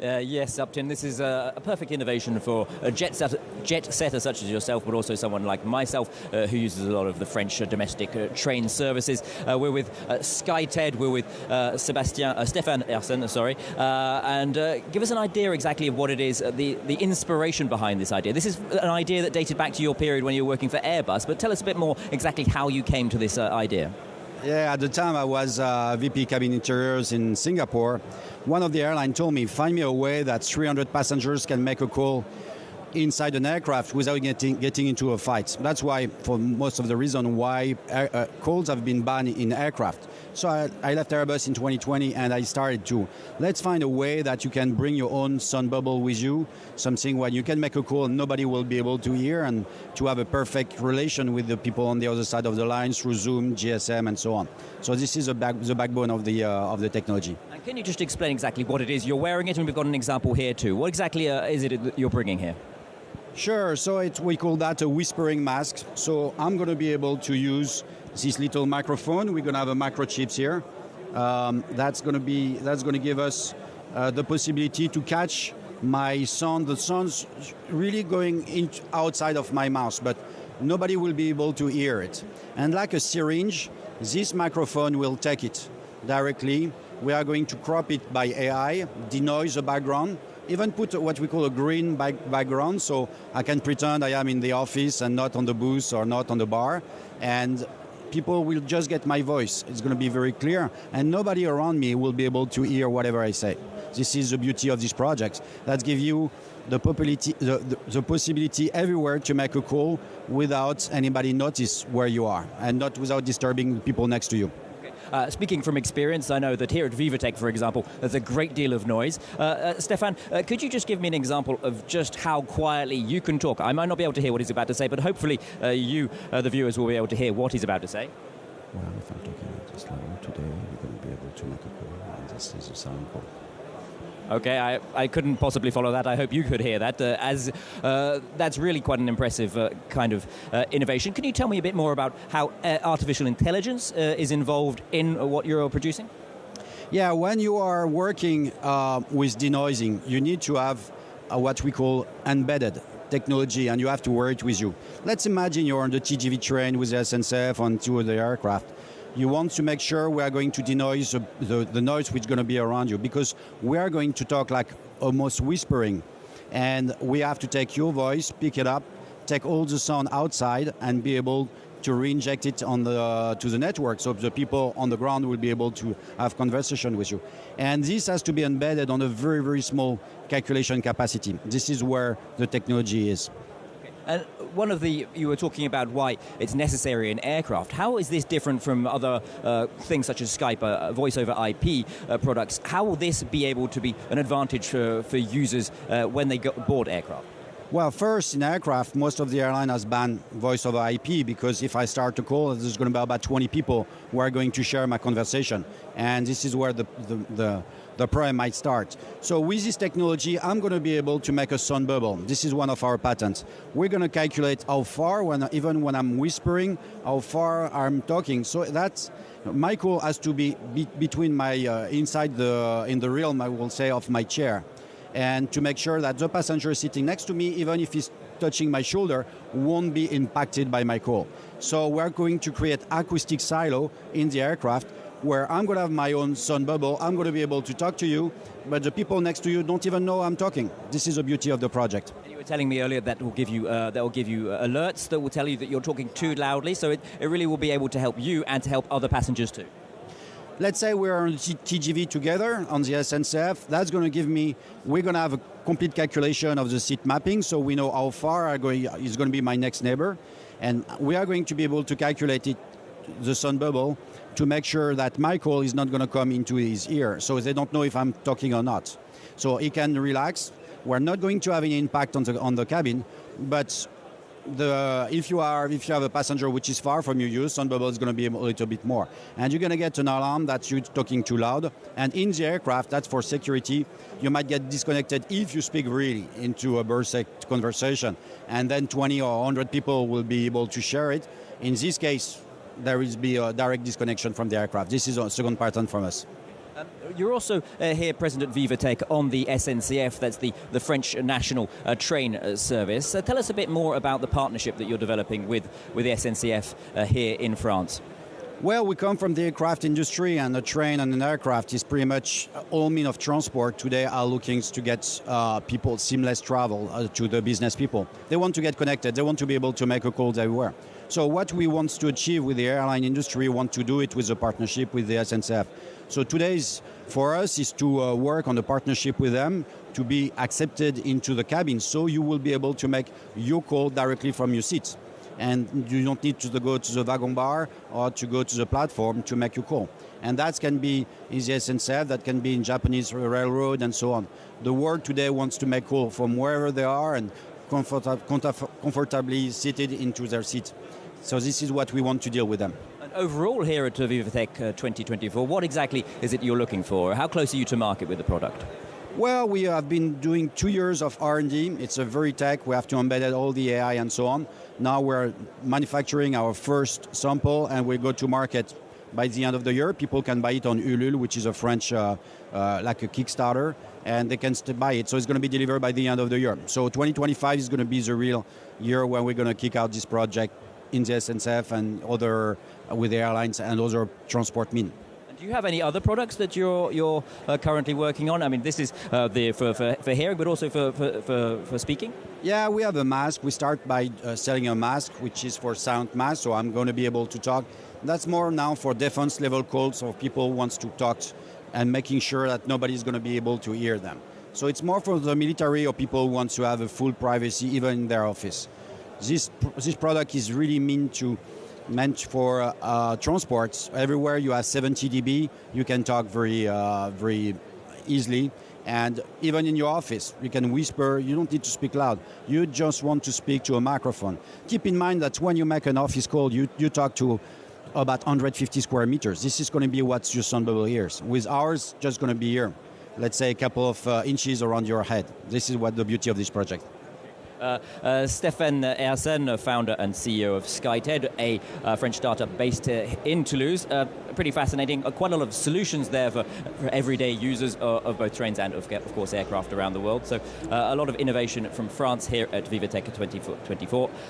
Yes, Upton, this is a perfect innovation for a jet setter such as yourself, but also someone like myself who uses a lot of the French domestic train services. We're with Skyted, we're with Stefan Ersen, and give us an idea exactly of what it is, the inspiration behind this idea. This is an idea that dated back to your period when you were working for Airbus, but tell us a bit more exactly how you came to this idea. Yeah, at the time I was VP Cabin Interiors in Singapore. One of the airlines told me, find me a way that 300 passengers can make a call inside an aircraft without getting into a fight. That's why, for most of the reason why calls have been banned in aircraft. So I left Airbus in 2020 and I started to, let's find a way that you can bring your own sound bubble with you, something where you can make a call and nobody will be able to hear, and to have a perfect relation with the people on the other side of the line through Zoom, GSM and so on. So this is the backbone of the technology. And can you just explain exactly what it is? You're wearing it and we've got an example here too. What exactly is it that you're bringing here? Sure, so we call that a whispering mask. So I'm going to be able to use this little microphone. We're going to have a microchips here. That's going to give us the possibility to catch my sound. The sound's really going outside of my mouth, but nobody will be able to hear it. And like a syringe, this microphone will take it directly. We are going to crop it by AI, denoise the background, even put what we call a green background, so I can pretend I am in the office and not on the booth or not on the bar. And people will just get my voice. It's going to be very clear, and nobody around me will be able to hear whatever I say. This is the beauty of this project. That gives you the possibility everywhere to make a call without anybody notice where you are, and not without disturbing people next to you. Speaking from experience, I know that here at Vivatech, for example, there's a great deal of noise. Stefan, could you just give me an example of just how quietly you can talk? I might not be able to hear what he's about to say, but hopefully you, the viewers, will be able to hear what he's about to say. Well, if I'm talking at this level today, you're going to be able to make a call, and this is a sound call. Okay, I couldn't possibly follow that. I hope you could hear that, as that's really quite an impressive kind of innovation. Can you tell me a bit more about how artificial intelligence is involved in what you're producing? Yeah, when you are working with denoising, you need to have what we call embedded technology, and you have to wear it with you. Let's imagine you're on the TGV train with the SNCF on two of the aircraft. You want to make sure we are going to denoise the noise which is going to be around you, because we are going to talk like almost whispering. And we have to take your voice, pick it up, take all the sound outside and be able to re-inject it to the network, so the people on the ground will be able to have conversation with you. And this has to be embedded on a very, very small calculation capacity. This is where the technology is. And you were talking about why it's necessary in aircraft. How is this different from other things such as Skype, voice over IP products? How will this be able to be an advantage for users when they board aircraft? Well, first, in aircraft, most of the airline has banned voice over IP, because if I start to call, there's going to be about 20 people who are going to share my conversation. And this is where the problem might start. So with this technology, I'm going to be able to make a sound bubble. This is one of our patents. We're going to calculate how far, even when I'm whispering, how far I'm talking. So that's, my call has to be between my, in the realm, I will say, of my chair. And to make sure that the passenger sitting next to me, even if he's touching my shoulder, won't be impacted by my call. So we're going to create acoustic silo in the aircraft, where I'm going to have my own sound bubble. I'm going to be able to talk to you, but the people next to you don't even know I'm talking. This is the beauty of the project. You were telling me earlier that will give you alerts that will tell you that you're talking too loudly, so it really will be able to help you and to help other passengers too. Let's say we're on TGV together on the SNCF. That's going to give me, we're going to have a complete calculation of the seat mapping, so we know how far is going to be my next neighbor. And we are going to be able to calculate it, the sound bubble, to make sure that my call is not going to come into his ear, so they don't know if I'm talking or not. So he can relax. We're not going to have any impact on the cabin, but if you have a passenger which is far from you, your sound bubble is going to be a little bit more. And you're going to get an alarm that you're talking too loud. And in the aircraft, that's for security. You might get disconnected if you speak really into a burst conversation. And then 20 or 100 people will be able to share it. In this case, there will be a direct disconnection from the aircraft. This is a second patent from us. You're also here present at Vivatech on the SNCF, that's the French national train service. Tell us a bit more about the partnership that you're developing with the SNCF here in France. Well, we come from the aircraft industry, and a train and an aircraft is pretty much all means of transport today are looking to get people seamless travel to the business people. They want to get connected. They want to be able to make a calls everywhere. So what we want to achieve with the airline industry, we want to do it with a partnership with the SNCF. So today's for us is to work on the partnership with them to be accepted into the cabin, so you will be able to make your call directly from your seats. And you don't need to go to the wagon bar or to go to the platform to make your call. And that can be in the SNCF, that can be in Japanese railroad and so on. The world today wants to make call from wherever they are and comfortably seated into their seat. So this is what we want to deal with them. And overall here at Vivatech 2024, what exactly is it you're looking for? How close are you to market with the product? Well, we have been doing 2 years of R&D. It's a very tech. We have to embed all the AI and so on. Now we're manufacturing our first sample, and we go to market by the end of the year. People can buy it on Ulule, which is a French, like a Kickstarter, and they can buy it. So it's going to be delivered by the end of the year. So 2025 is going to be the real year when we're going to kick out this project in the SNCF and other with the airlines and other transport means. Do you have any other products that you're currently working on? I mean, this is for hearing, but also for speaking? Yeah, we have a mask. We start by selling a mask, which is for sound mask, so I'm going to be able to talk. That's more now for defense level calls, so people wants to talk and making sure that nobody's going to be able to hear them. So it's more for the military or people who want to have a full privacy even in their office. This product is really meant for transports. Everywhere you have 70 dB, you can talk very easily. And even in your office, you can whisper. You don't need to speak loud. You just want to speak to a microphone. Keep in mind that when you make an office call, you talk to about 150 square meters. This is going to be what your soundbubble hears. With ours, just going to be here. Let's say a couple of inches around your head. This is what the beauty of this project. Stéphane Hersen, founder and CEO of Skyted, a French startup based in Toulouse. Pretty fascinating. Quite a lot of solutions there for everyday users of both trains and, of course, aircraft around the world. So a lot of innovation from France here at Vivatech 2024.